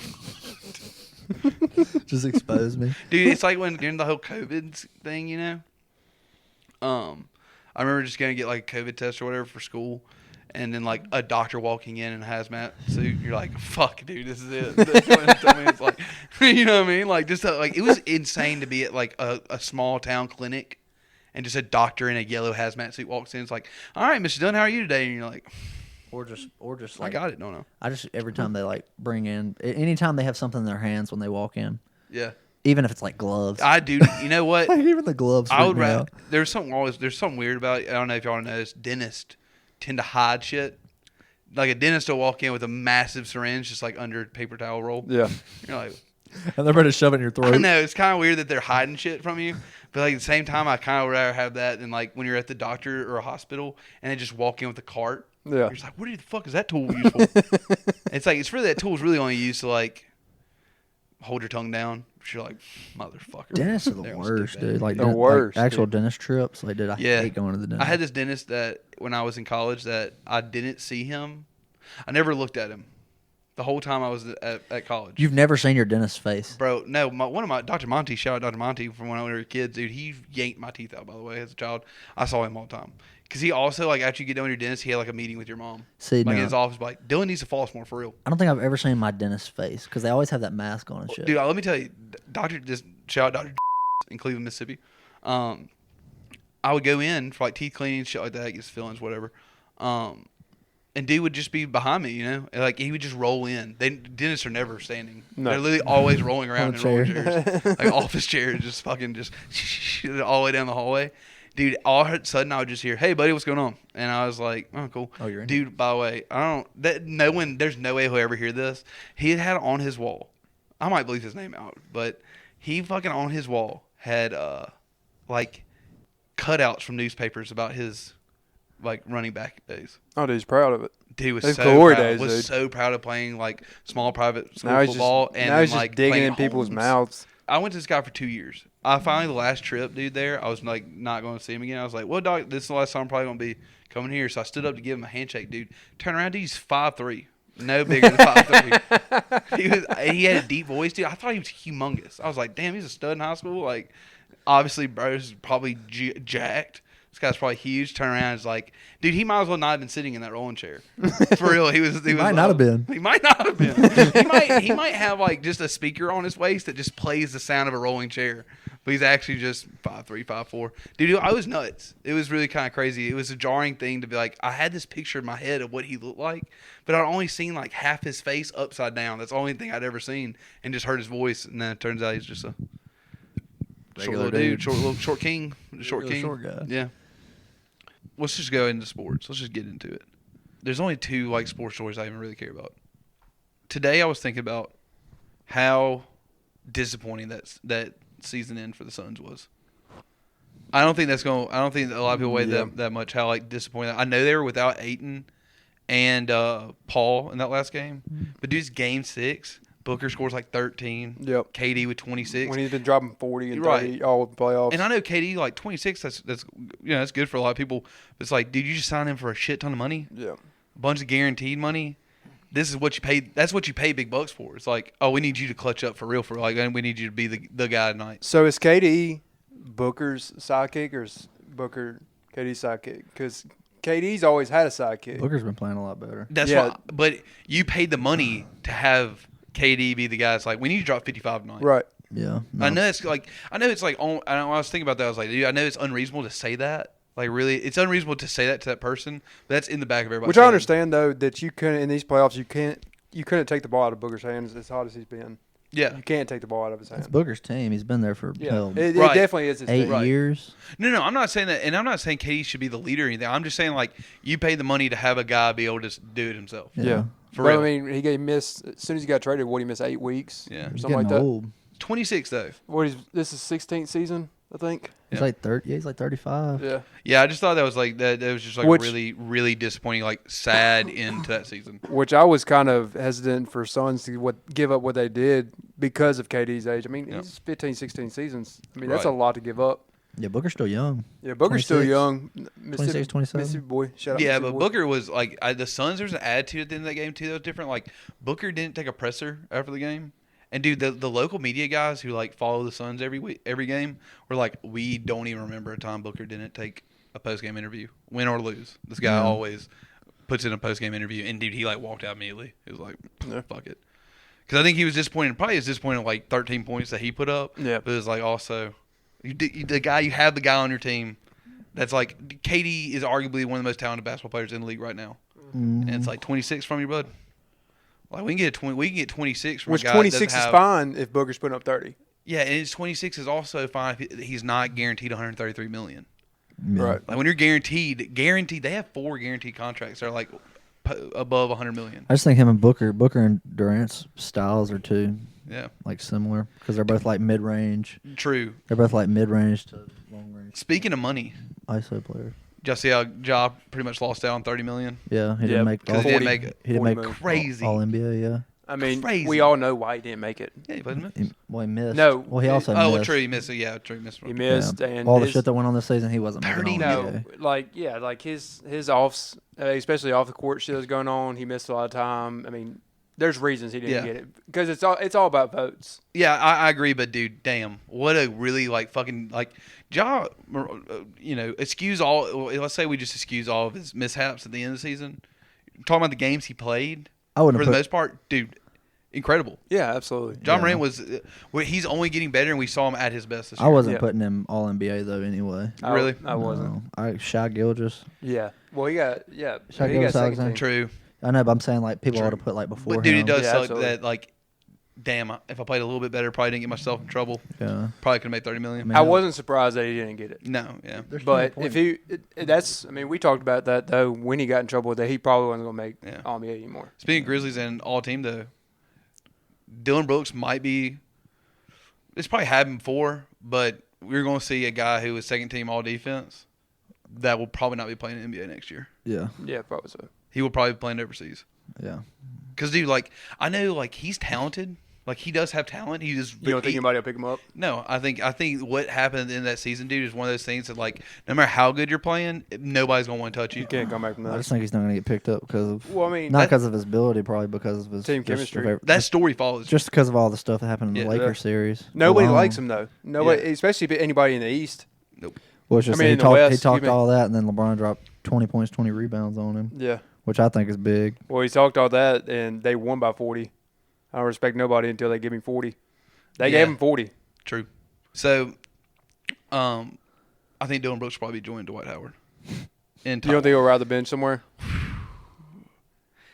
Just expose me. Dude, it's like when during the whole COVID thing, I remember just going to get like a COVID test or whatever for school, and then like a doctor walking in a hazmat suit. You're like, fuck, dude, this is it. It's like, you know what I mean? Like just like it was insane to be at like a small town clinic, and just a doctor in a yellow hazmat suit walks in. It's like, all right, Mr. Dunn, how are you today? And you're like, Or just I like got it. No. I just every time they like bring in anytime they have something in their hands when they walk in, Yeah, even if it's like gloves. I do. You know what? Like, even the gloves. I would freak me rather. out. There's something weird about it. I don't know if y'all know this. Dentists tend to hide shit. Like a dentist will walk in with a massive syringe, just like under a paper towel roll. Yeah. You're like, And they're ready to shove it in your throat. I know it's kind of weird that they're hiding shit from you, But like at the same time, I kind of would rather have that than like when you're at the doctor or a hospital and they just walk in with a cart. Yeah. You're just like, what the fuck is that tool used for? It's like it's really that tool's really only used to like hold your tongue down. You're like, motherfucker. Dentists are the They're worst, stupid. dude. Like The like worst, actual dude. dentist trips. Like, dude, I hate going to the dentist. I had this dentist that when I was in college that I didn't see him. I never looked at him the whole time I was at college. You've never seen your dentist's face. Bro, no, one of my Dr. Monty, shout out Dr. Monty from when we were kids, dude. He yanked my teeth out, by the way, as a child. I saw him all the time. Because he also, like, after you get done with your dentist, he had, like, a meeting with your mom. See, like, no. in his office, like, Dylan needs to floss more, for real. I don't think I've ever seen my dentist's face because they always have that mask on and shit. Dude, let me tell you, shout out Dr. in Cleveland, Mississippi. I would go in for, like, teeth cleaning, shit like that, gets fillings, whatever. And dude would just be behind me, you know? And, like, he would just roll in. Dentists are never standing. No. They're literally always rolling around in rolling chair. chairs. Like, office chairs, just fucking just all the way down the hallway. Dude, all of a sudden I would just hear, "Hey, buddy, what's going on?" And I was like, "Oh, cool." Oh, you're in Dude, by the way, there's no way he'll ever hear this. He had on his wall. I might bleep his name out, but he fucking on his wall had like cutouts from newspapers about his like running back days. Oh, dude, he's proud of it. Dude was Those so glory proud. days, Was dude. so proud of playing like small private school Now he's football just, and now he's like just digging playing in people's homes. mouths. I went to this guy for 2 years. I finally, the last trip, dude, there, I was like not going to see him again. I was like, well, dog, this is the last time I'm probably going to be coming here. So I stood up to give him a handshake, dude. Turn around, dude, he's 5'3". No bigger than 5'3". He had a deep voice, dude. I thought he was humongous. I was like, damn, he's a stud in high school. Like, obviously, bro's probably jacked. This guy's probably huge. Turn around, is like, dude, he might as well not have been sitting in that rolling chair. For real, he was. He might not have been. He might not have been. He might have like just a speaker on his waist that just plays the sound of a rolling chair. But he's actually just 5'3", 5'4". Dude, I was nuts. It was really kind of crazy. It was a jarring thing to be like, I had this picture in my head of what he looked like, but I'd only seen like half his face upside down. That's the only thing I'd ever seen, and just heard his voice. And then it turns out he's just a short little dude, short king, short king, short guy. Yeah. Let's just go into sports. Let's just get into it. There's only two like sports stories I even really care about. Today I was thinking about how disappointing that season end for the Suns was. I don't think a lot of people weighed that much how like disappointing. I know they were without Ayton and Paul in that last game, but dude's game 6. Booker scores like 13. Yep. KD with 26. When he's been dropping 40 and Right. 30 all the playoffs. And I know KD like 26. That's that's good for a lot of people. But it's like, dude, you just signed him for a shit ton of money, Yeah. a bunch of guaranteed money. This is what you paid. That's what you pay big bucks for. It's like, oh, we need you to clutch up for real. For like, and we need you to be the guy tonight. So is KD Booker's sidekick or is Booker KD's sidekick? Because KD's always had a sidekick. Booker's been playing a lot better. That's Yeah. why. But you paid the money to have KD be the guy. It's like, we need you to drop 55 tonight. Right. Yeah. I know it's like when I was thinking about that, I was like, dude, I know it's unreasonable to say that. Like, really, it's unreasonable to say that to that person, but that's in the back of everybody's Which I head. understand though that you couldn't in these playoffs you couldn't take the ball out of Booker's hands as hot as he's been. Yeah. You can't take the ball out of his hands. It's Booker's team. He's been there for hell, It Right. definitely is his 8 team. Right. years. No, I'm not saying that, and I'm not saying KD should be the leader or anything. I'm just saying, like, you pay the money to have a guy be able to do it himself. Yeah. For But real. I mean, he missed as soon as he got traded. What he missed 8 weeks, Yeah. or He's something like getting that. old. 26 though. This is 16th season, I think. He's Yeah. like 30. Yeah, he's like 35. Yeah. Yeah, I just thought that was like that. That was just like Which- a really, really disappointing, like sad end to that season. Which I was kind of hesitant for Suns to give up what they did because of KD's age. I mean, Yep. he's 15, 16 seasons. I mean, that's Right. a lot to give up. Yeah, Booker's still young. Yeah, Booker's still 26, young. 26, 27. Mississippi boy. Shout out Yeah, Mississippi but boy. Booker was like the Suns. There's an attitude at the end of that game too that was different. Like Booker didn't take a presser after the game, and dude, the local media guys who like follow the Suns every game were like, we don't even remember a time Booker didn't take a post game interview, win or lose. This guy Yeah. always puts in a post game interview, and dude, he like walked out immediately. He was like, Yeah. fuck it, because I think he was disappointed. Probably was disappointed like 13 points that he put up. Yeah. but it was like also. You have the guy on your team that's like KD is arguably one of the most talented basketball players in the league right now, and it's like 26 from you, bud. Like we can get 26 from Which a guy 26 that is doesn't have, fine if Booker's putting up 30. Yeah, and his 26 is also fine if he's not guaranteed 133 million. Yeah. Right. Like when you're guaranteed, they have 4 guaranteed contracts that are like above 100 million. I just think him and Booker and Durant's styles are too Yeah. like similar because they're both like mid range. True. They're both like mid range to long range Speaking of money, ISO players. just see how Ja pretty much lost out on $30 million. Yeah, he Yeah, didn't make. Because he didn't make He didn't 40 make million. Crazy. All NBA. Yeah. I mean, Crazy. we all know why he didn't make it. Yeah, he played in Memphis. Well, he missed. No, Well, he also Oh, missed. true. He missed it. Yeah, true. He missed. He missed, Yeah. and all the his- shit that went on this season, he wasn't making 30 all No, NBA. like his offs, especially off the court shit was going on. He missed a lot of time. I mean, there's reasons he didn't Yeah. get it because it's all about votes. Yeah, I agree, but dude, damn, what a really like fucking like Ja, excuse all. Let's say we just excuse all of his mishaps at the end of the season. Talking about the games he played, I wouldn't for have the put. most part, dude, incredible. Yeah, absolutely. John Yeah. Morant was, he's only getting better, and we saw him at his best this I year. wasn't Yeah. putting him all NBA though. Anyway. Really? I wasn't. No. I Shy Gilgeous. Yeah. Well, he got Shaq he got Gilgeous second Alexander. team. True, I know, but I'm saying like people True. ought to put like before but dude, him. it does Yeah, suck absolutely. that like, damn, if I played a little bit better, probably didn't get myself in trouble. Yeah. Probably could have made $30 million. Man. I wasn't surprised that he didn't get it. No, yeah, There's But no if point. that's, I mean, we talked about that though when he got in trouble that he probably wasn't going to make Yeah. All NBA anymore. Speaking of Grizzlies and all team though, Dylan Brooks might be. It's probably happened before, but we're going to see a guy who is second team all defense that will probably not be playing in the NBA next year. Yeah. Yeah, probably so. He will probably be playing overseas. Yeah. Because dude, like I know, like he's talented. Like he does have talent. He just You don't think anybody will pick him up? No, I think what happened at the end of that season, dude, is one of those things that like no matter how good you're playing, nobody's gonna want to touch you. You can't come back from I that. just think he's not going to get picked up because of Well, I mean, not that- because of his ability, probably because of his Team just chemistry. of- That story follows. just because of all the stuff that happened in Yeah. the Lakers Yeah. series. nobody alone. likes him though. Nobody, Yeah. especially anybody in the East. Well, it's just I mean, he in the talked, West, he you talked mean- all that, and then LeBron dropped 20 points, 20 rebounds on him, Yeah. which I think is big. Well, he talked all that, and they won by 40. I don't respect nobody until they give me 40. They Yeah. gave him 40. True. So, I think Dylan Brooks will probably join Dwight Howard. And You don't think he'll ride the bench somewhere?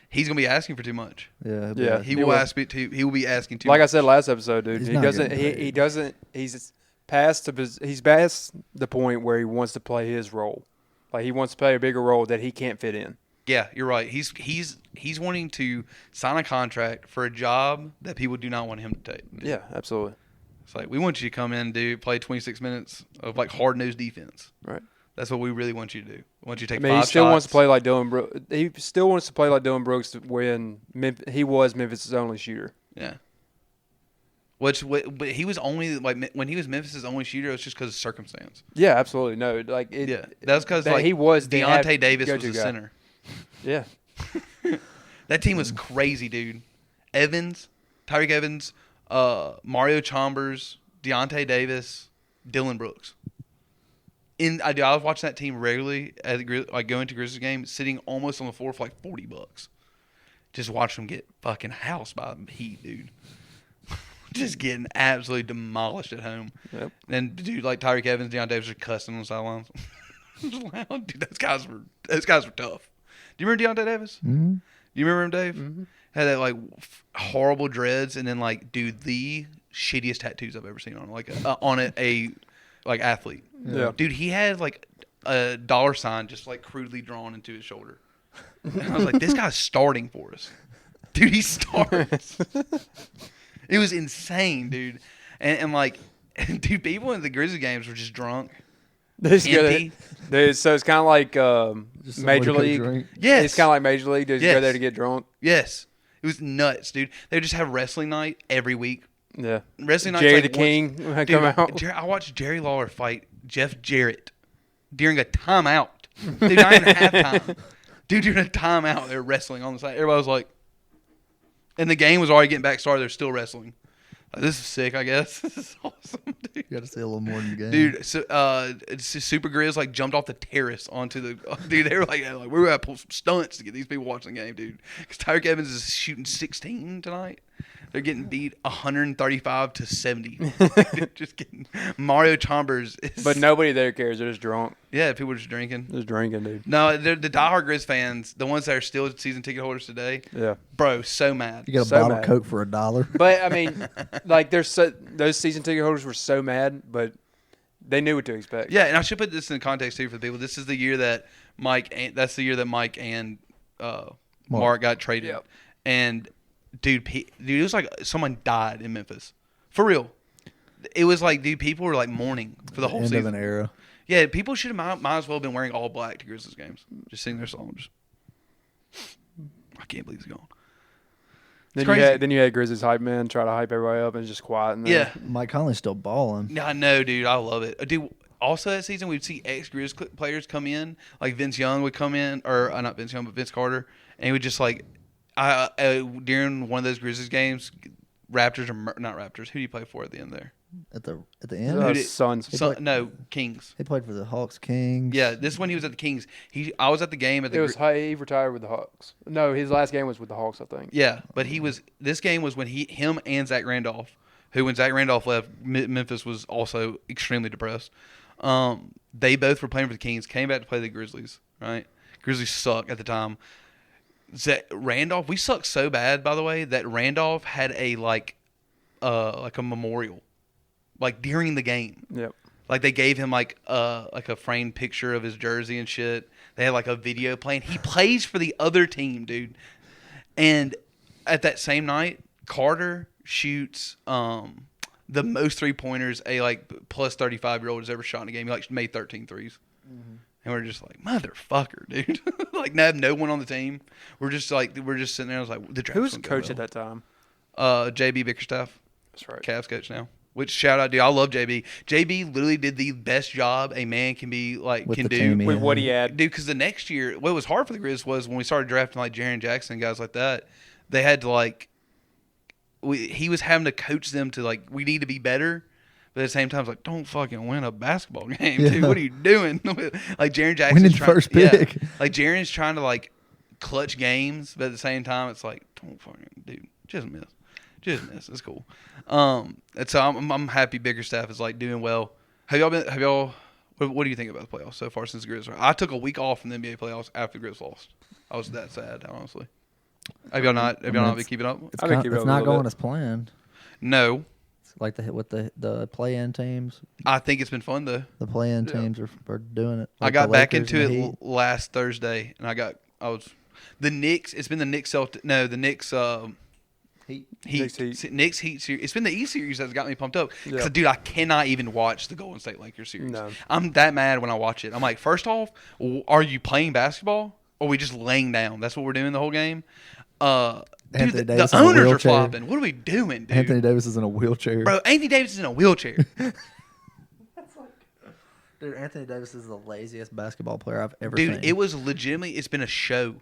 he's gonna be asking for too much? Yeah. Yeah. He He will will. ask me to. He will be asking too. Like I much. said last episode, dude, He's he not doesn't. getting paid. He doesn't. He's past the point where he wants to play his role. Like he wants to play a bigger role that he can't fit in. Yeah, you're right. He's wanting to sign a contract for a job that people do not want him to take. Yeah, absolutely. It's like we want you to come in and play 26 minutes of like hard nosed defense. Right. That's what we really want you to do. We want you to I take mean, 5 he still wants to shots. play like Dylan Brooks. He still wants to play like Dylan Brooks when he was Memphis' only shooter. Yeah. But he was only like when he was Memphis' only shooter. It was just because of circumstance. Yeah, absolutely. No, like it. Yeah, that's because that like he was the Deontay Davis was go-to the guy. center. Yeah. That team was crazy, dude. Evans, Tyreek Evans, Mario Chalmers, Deontay Davis, Dylan Brooks. I was watching that team regularly at going to Grizzlies games, sitting almost on the floor for like $40. Just watch them get fucking housed by the Heat, dude. Just getting absolutely demolished at home. Yep. And dude, like Tyreek Evans, Deontay Davis are cussing on the sidelines. Dude, those guys were tough. Do you remember Deontay Davis? Mm-hmm. You remember him, Dave? Had that like horrible dreads, and then like, dude, the shittiest tattoos I've ever seen on a like athlete. Yeah. Dude, he had like a $sign just like crudely drawn into his shoulder. And I was like, this guy's starting for us. Dude, he starts. It was insane, dude. And like, dude, people in the Grizzlies games were just drunk. They just go Empty. there- so it's kind of like Just Major somebody League. could drink. Yes. It's kind of like Major League. They just Yes. go there to get drunk. Yes. It was nuts, dude. They would just have wrestling night every week. Yeah. Wrestling night. Jerry the King Dude, come out. I watched Jerry Lawler fight Jeff Jarrett during a timeout. Dude, not even halftime. Dude, during a timeout, they were wrestling on the side. Everybody was like, and the game was already getting back started. They're still wrestling. Like, this is sick, I guess. This is awesome, dude. You got to see a little more in the game. Dude, so Super Grizz like jumped off the terrace onto the dude. They were like we're gonna pull some stunts to get these people watching the game, dude. Because Tyreek Evans is shooting 16 tonight. They're getting beat 135 to 70. Just getting Mario Chalmers. But nobody there cares. They're just drunk. Yeah, people are just drinking. Just drinking, dude. No, they're the diehard Grizz fans, the ones that are still season ticket holders today. Yeah. Bro, so mad. you get a so bottle mad. of Coke for $1. But I mean, like those season ticket holders were so mad, but they knew what to expect. Yeah, and I should put this in context too for the people. This is the year that Mike and Mark got traded. Yep. And dude, it was like someone died in Memphis. For real. It was like, dude, people were like mourning for the whole End season. of an era. Yeah, people should have might as well have been wearing all black to Grizzlies games. Just sing their songs. I can't believe he's gone. Then you had Grizzlies hype man try to hype everybody up and it's just quiet. And Yeah. Mike Conley's still balling. Yeah, I know, dude. I love it. Dude, also that season, we'd see ex-Grizzlies players come in. Like Vince Young would come in, or not Vince Young, but Vince Carter. And he would just like, during one of those Grizzlies games, Raptors or not Raptors, who do you play for at the end there? At the end? Suns. No, Kings. He played for the Hawks, Kings. Yeah, this one he was at the Kings. I was at the game at the. He retired with the Hawks. No, his last game was with the Hawks, I think. Yeah, but he was. This game was when him and Zach Randolph, who when Zach Randolph left, Memphis was also extremely depressed. They both were playing for the Kings. Came back to play the Grizzlies. Right, Grizzlies suck at the time. Randolph, we sucked so bad, by the way, that Randolph had a a memorial. Like during the game. Yep. Like they gave him like a framed picture of his jersey and shit. They had like a video playing. He plays for the other team, dude. And at that same night, Carter shoots the most 3-pointers a like plus 35-year-old has ever shot in a game. He like made 13 threes. Mm-hmm. And we're just like, motherfucker, dude. Like no one on the team. We're just sitting there. I was like, the draft. Who was coach at that time? JB Bickerstaff. That's right. Cavs coach now. Which shout out, dude. I love JB. JB literally did the best job a man can be With can the do team, With what he had. dude. Because the next year, what was hard for the Grizz was when we started drafting like Jaren Jackson and guys like that. They had to he was having to coach them to like, we need to be better. But at the same time, it's like, don't fucking win a basketball game, dude. What are you doing? Like Jaren Jackson's Winning first pick. Yeah, like Jaren's trying to like clutch games, but at the same time, it's like, don't fucking, dude, just miss. It's cool. And so I'm happy Bickerstaff is like doing well. Have y'all what do you think about the playoffs so far since the Grizz? I took a week off from the NBA playoffs after the Grizz lost. I was that sad, honestly. Have y'all not been keeping up? I've been keeping up It's a not little going bit. as planned. No. It's like with the play-in teams. I think it's been fun though. The play-in teams are doing it. I Like got the back Lakers into and the it Heat. last Thursday and the Knicks, it's been the Knicks the Knicks Knicks Heat series. It's been the E series that's got me pumped up. Because, Yeah. dude, I cannot even watch the Golden State Lakers series. No. I'm that mad when I watch it. I'm like, first off, are you playing basketball or are we just laying down? That's what we're doing the whole game. Dude, Anthony the Davis in a owners are wheelchair. flopping. What are we doing, dude? Anthony Davis is in a wheelchair. Bro, Anthony Davis is in a wheelchair. Dude, Anthony Davis is the laziest basketball player I've ever Dude, seen. it was legitimately, it's been a show.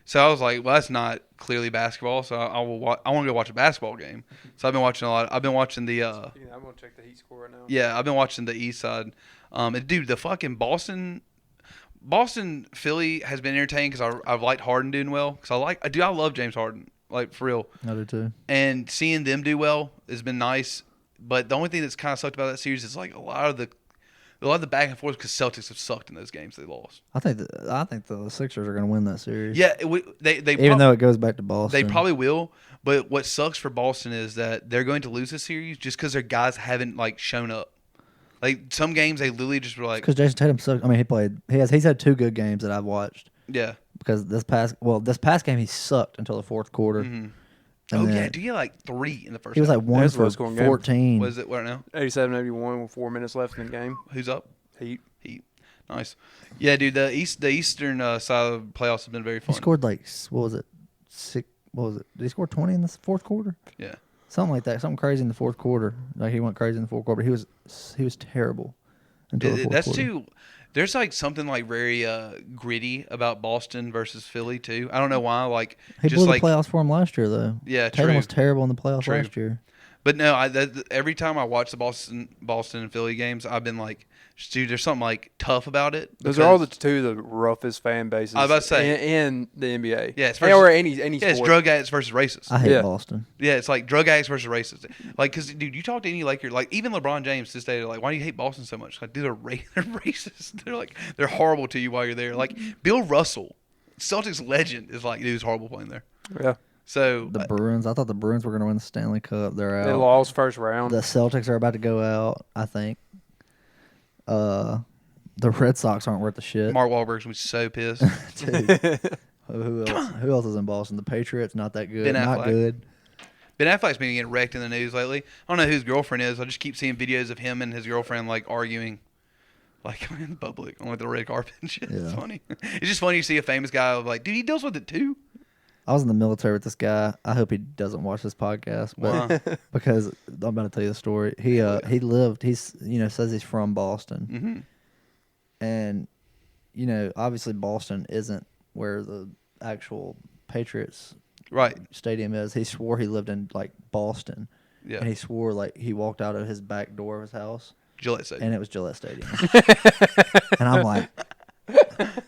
So I was like, well, that's not clearly basketball. So I want to go watch a basketball game. So I've been watching a lot. I've been watching the. I'm gonna check the Heat score right now. Yeah, I've been watching the East Side. And dude, the fucking Boston Philly has been entertaining because I've liked Harden doing well. Because I love James Harden, like for real. I do too. And seeing them do well has been nice. But the only thing that's kind of sucked about that series is like a lot of the back and forth because Celtics have sucked in those games they lost. I think the Sixers are going to win that series. Yeah, they even though it goes back to Boston, they probably will. But what sucks for Boston is that they're going to lose this series just because their guys haven't like shown up. Like some games they literally just were like, because Jason Tatum sucks. I mean, he's had 2 good games that I've watched. yeah. Because this past game he sucked until the fourth quarter. Mm-hmm. And then Yeah, do you had like 3 in the first? He was half. like 1 That's a for low-scoring game. 14. What is it right now? 87-81 with 4 minutes left in the game. Who's up? Heat. Nice. Yeah, dude. The eastern side of the playoffs has been very He fun. scored like what was it? 6. What was it? Did he score 20 in the fourth quarter? Yeah. Something like that. Something crazy in the fourth quarter. Like he went crazy in the fourth quarter. But he was terrible until the fourth That's quarter. too. There's like something like very gritty about Boston versus Philly too. I don't know why. Like He just blew the like playoffs for him last year though. Yeah, Tatum true. was terrible in the playoffs True. last year. But no, every time I watch the Boston and Philly games, I've been like, dude, there's something like tough about it. Those are all the 2 of the roughest fan bases I was about to say. in the NBA. Yeah, it's or any Yeah, it's sport. drug addicts versus racists. I hate Yeah. Boston. Yeah, it's like drug addicts versus racists. Like, because, dude, you talk to any Laker, like, even LeBron James to this day, they're like, why do you hate Boston so much? Like, dude, they're racist. They're like, they're horrible to you while you're there. Like, Bill Russell, Celtics legend, is like, dude, he's horrible playing there. Yeah. So, The Bruins. I thought the Bruins were going to win the Stanley Cup. They're out. They lost first round. The Celtics are about to go out. I think. The Red Sox aren't worth the shit. Mark Wahlberg's going to be so pissed. Dude. Who else? Who else is in Boston? The Patriots, not that good. Ben Not Affleck. good. Ben Affleck's been getting wrecked in the news lately. I don't know who his girlfriend is. I just keep seeing videos of him and his girlfriend like arguing, like in public on like the red carpet and shit. It's Yeah. funny. It's just funny to see a famous guy like, dude, he deals with it too. I was in the military with this guy. I hope he doesn't watch this podcast, but Why? because I'm about to tell you the story. He lived. He's says he's from Boston, and obviously Boston isn't where the actual Patriots Right. stadium is. He swore he lived in like Boston, Yeah. and he swore like he walked out of his back door of his house, Gillette Stadium. and it was Gillette Stadium. And I'm like,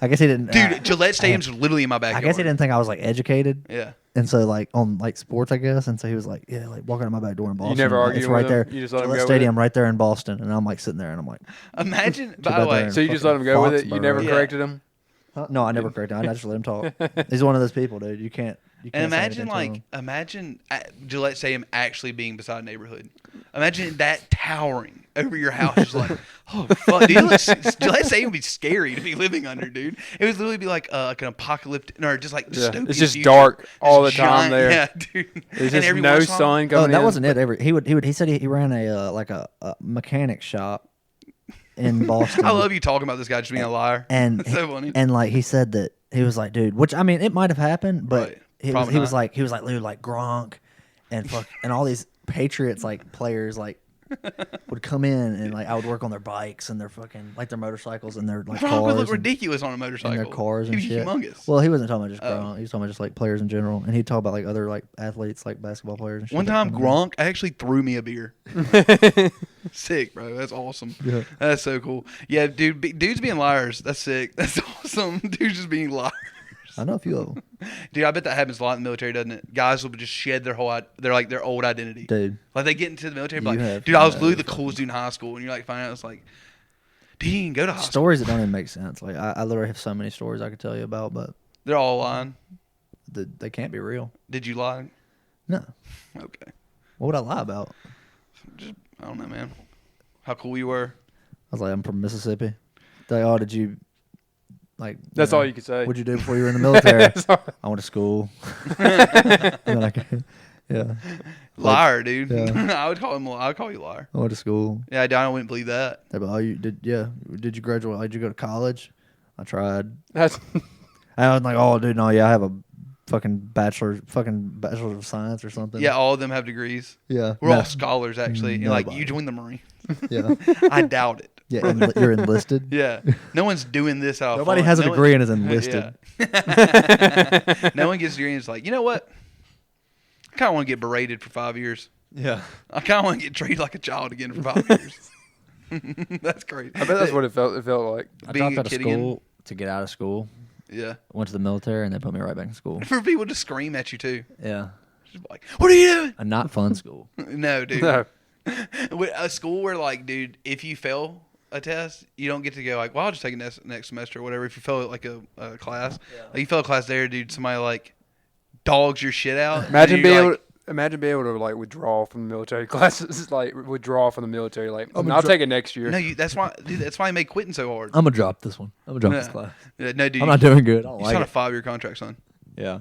I guess he didn't. Dude, Gillette Stadium's literally in my I backyard. guess he didn't think I was like educated. Yeah. And so like on like sports, I guess. And so he was like, yeah, like walking out my back door in Boston. never Like, argue it's with right him? there. You just let him Gillette go with Stadium it? right there in Boston. And I'm like sitting there and I'm like, Imagine, Too by bad the they're way, in So you just let him go with it? You Foxborough. never Yeah. corrected him? huh? No, I never corrected him. I just let him talk. He's one of those people, dude. You can't. and say imagine anything to like, him. imagine Gillette Stadium actually being beside a neighborhood. Imagine that towering over your house. Just like, oh fuck, dude, Gillette Stadium would be scary to be living under, dude. It would literally be like an apocalyptic, or just like Yeah. dystopian It's just future. dark all Just the time giant- there. Yeah, dude. There's And just every no once in a while- sun Oh, coming in. that wasn't it. He said he ran a like a mechanic shop in Boston. I love you talking about this guy just being a liar. And That's so funny. And like he said that he was like, dude, which I mean, it might have happened, but Right. he Probably was not. like, dude, like Gronk and and all these Patriots like players like would come in and like I would work on their bikes and their fucking like their motorcycles and their like Gronk cars would look and, ridiculous on a motorcycle. and their cars and He'd be shit. humongous. Well, he wasn't talking about just Oh. Gronk. He was talking about just like players in general, and he'd talk about like other like athletes, like basketball players. And shit One that time, come in. Gronk actually threw me a beer. Sick, bro. That's awesome. Yeah. That's so cool. Yeah, dude. Dudes being liars. That's sick. That's awesome. Dudes just being liars. I know a few of them, Dude, I bet that happens a lot in the military, doesn't it? Guys will just shed their their old identity. dude. Like they get into the military, You like, have dude, I was no literally the fucking- coolest dude in high school, and you're like, find out it's like, dude, you can go to high school. Stories that don't even make sense. Like I literally have so many stories I could tell you about, but They're all lying. they can't be real. Did you lie? No. Okay. What would I lie about? Just I don't know, man. How cool you were. I was like, I'm from Mississippi. They're like, oh, did you like? That's all you could say. What'd you do before you were in the military? That's all- I went to school. And then yeah, Liar, dude. Yeah. I would call you a liar. I went to school. Yeah, I wouldn't believe that. They're like, oh, you did? Yeah. Did you graduate? Like, did you go to college? I tried. That's And I was like, oh, dude, no, yeah, I have a fucking bachelor of science or something. Yeah, all of them have degrees. Yeah. We're No. all scholars, actually. And like, Nobody. you joined the Marine. Yeah. I doubt it. Yeah. You're enlisted. Yeah. No one's doing this out of Nobody fun. has a No degree one- and is enlisted. Yeah. No one gets a degree and is like, you know what? I kind of want to get berated for 5 years. Yeah. I kind of want to get treated like a child again for 5 years. That's crazy. I bet that's what it felt. It felt like. I Being dropped a out of kid again? school to get out of school. Yeah. Went to the military and they put me right back in school. For people to scream at you too. Yeah. Just like, what are you doing? A not fun school. No, dude. No. With a school where, like, dude, if you fail a test, you don't get to go like, well, I'll just take it next semester or whatever. If you fail like a class, like you fail a class there, dude, somebody like dogs your shit out. Imagine and being you're able. like, Imagine being able to like withdraw from the military classes, like withdraw from the military. Like I'm I'll dro- take it next year. no, that's why, dude. That's why I make quitting so hard. I'm gonna drop this one. I'm gonna drop Yeah. this class. Yeah, no, dude, I'm not doing good. I don't you like signed it. a 5-year contract, son. Yeah.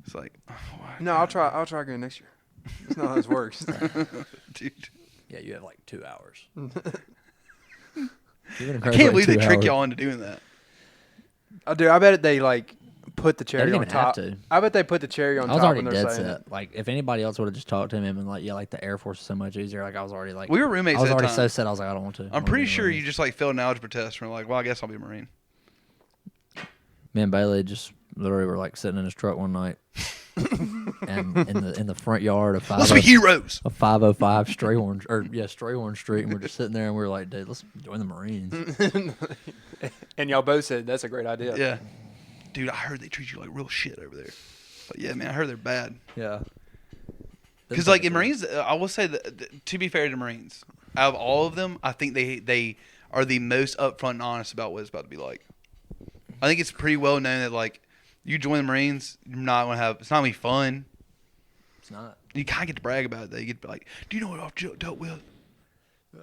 It's like, oh, wow. No, I'll try. I'll try again next year. That's not how this works. Dude, Yeah, you have like 2 hours. I can't believe they trick y'all into doing that. I do. I bet they like put the They cherry didn't on even have top. to. I bet they put the cherry on I was top already when they're dead saying set. it. Like if anybody else would have just talked to him and like, yeah, like the Air Force is so much easier. Like I was already like, We were roommates I was at the already time. so set. I was like, I don't want to. I'm pretty sure you just like failed an algebra test and were like, well, I guess I'll be a Marine. Me and Bailey just literally were like sitting in his truck one night, and in the front yard of Let's be heroes. 505 Strayhorn Street, and we're just sitting there and we were like, dude, let's join the Marines. And y'all both said that's a great idea. Yeah. Dude, I heard they treat you like real shit over there. But yeah, man, I heard they're bad. Yeah. Because like in Marines, I will say that to be fair to Marines, out of all of them, I think they are the most upfront and honest about what it's about to be like. I think it's pretty well known that like you join the Marines, you're not gonna have it's not gonna be fun. It's not. You kind of get to brag about it. Though. You get to be like, do you know what I've dealt with? Yeah.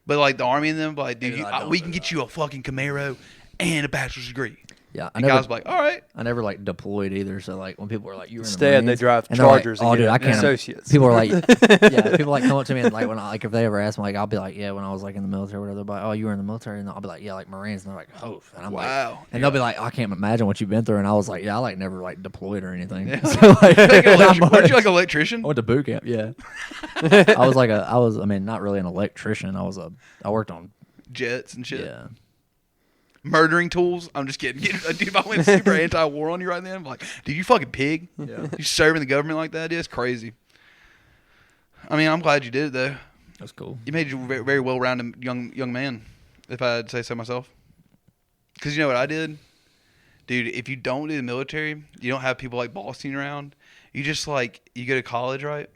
But like the Army and them, like, dude, Dude, I don't we do can get that. you a fucking Camaro and a bachelor's degree. Yeah, And guys were like, all right. I never like deployed either. So like when people were like, "You were in the Instead, they Marines," drive and they're like, Chargers "Oh, and dude, get I can't." associates. People are like, "Yeah." People like come up to me and like when I, like if they ever ask me, like I'll be like, "Yeah," when I was like in the military, or whatever. They're like, "Oh, you were in the military," and I'll be like, "Yeah, like Marines," and they're like, "Oh," and I'm Wow. like, and they'll be like, "I can't imagine what you've been through," and I was like, "Yeah, I like never like deployed or anything." Yeah. So like, Weren't you like an electrician? I went to boot camp. Yeah, I mean, not really an electrician. I worked on Jets and shit. yeah. Murdering tools. I'm just kidding. Dude, if I went super anti-war on you right then, I'm like, dude, you fucking pig. Yeah. You serving the government like that? It's crazy. I mean, I'm glad you did it though. That's cool. You made you a very, very well-rounded young man, if I'd say so myself. Because you know what I did? Dude, if you don't do the military, you don't have people like bossing you around. You just like, you go to college, right?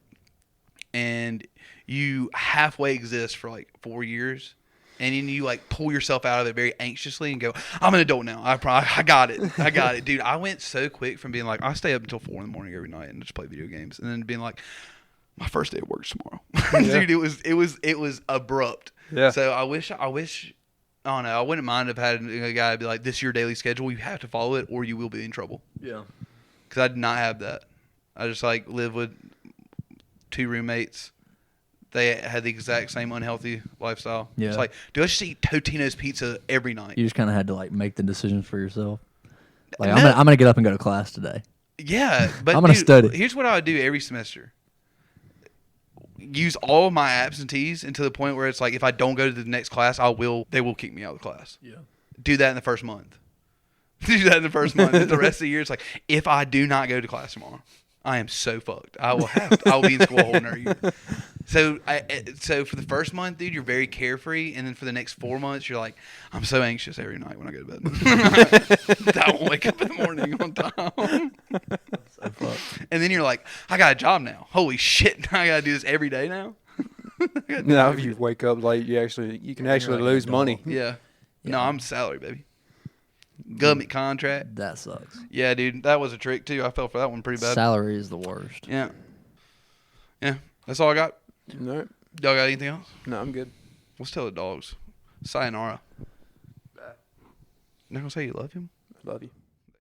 And you halfway exist for like 4 years. And then you like pull yourself out of it very anxiously and go, I'm an adult now. I got it. I got it. Dude, I went so quick from being like, I stay up until 4 a.m. every night and just play video games. And then being like, my first day of work tomorrow. Yeah. Dude, it was abrupt. Yeah. So I wish, I don't know. I wouldn't mind if had a guy be like, this is your daily schedule. You have to follow it or you will be in trouble. Yeah. Because I did not have that. I just like live with 2 roommates. They had the exact same unhealthy lifestyle. Yeah. It's like, dude, let's just eat Totino's pizza every night. You just kind of had to like make the decisions for yourself. Like No. I'm gonna get up and go to class today. Yeah, but I'm gonna dude, study. Here's what I would do every semester. Use all of my absentees until the point where it's like, if I don't go to the next class, they will kick me out of the class. Yeah. Do that in the first month. Do that in the first month. The rest of the year, it's like, if I do not go to class tomorrow, I am so fucked. I will be in school a whole another year. So for the first month, dude, you're very carefree, and then for the next 4 months, you're like, I'm so anxious every night when I go to bed. I won't wake up in the morning on time. So fucked. And then you're like, I got a job now. Holy shit! I gotta do this every day now. Now, if you wake up late, you can actually like lose a dog. money. Yeah. Yeah. No, I'm salary, baby. Government contract. That sucks. Yeah, dude, that was a trick too. I fell for that one pretty bad. Salary is the worst. Yeah. Yeah. That's all I got. No, Y'all got anything else? no, I'm good. Let's tell the dogs. Sayonara. Not gonna say you love him? Love you.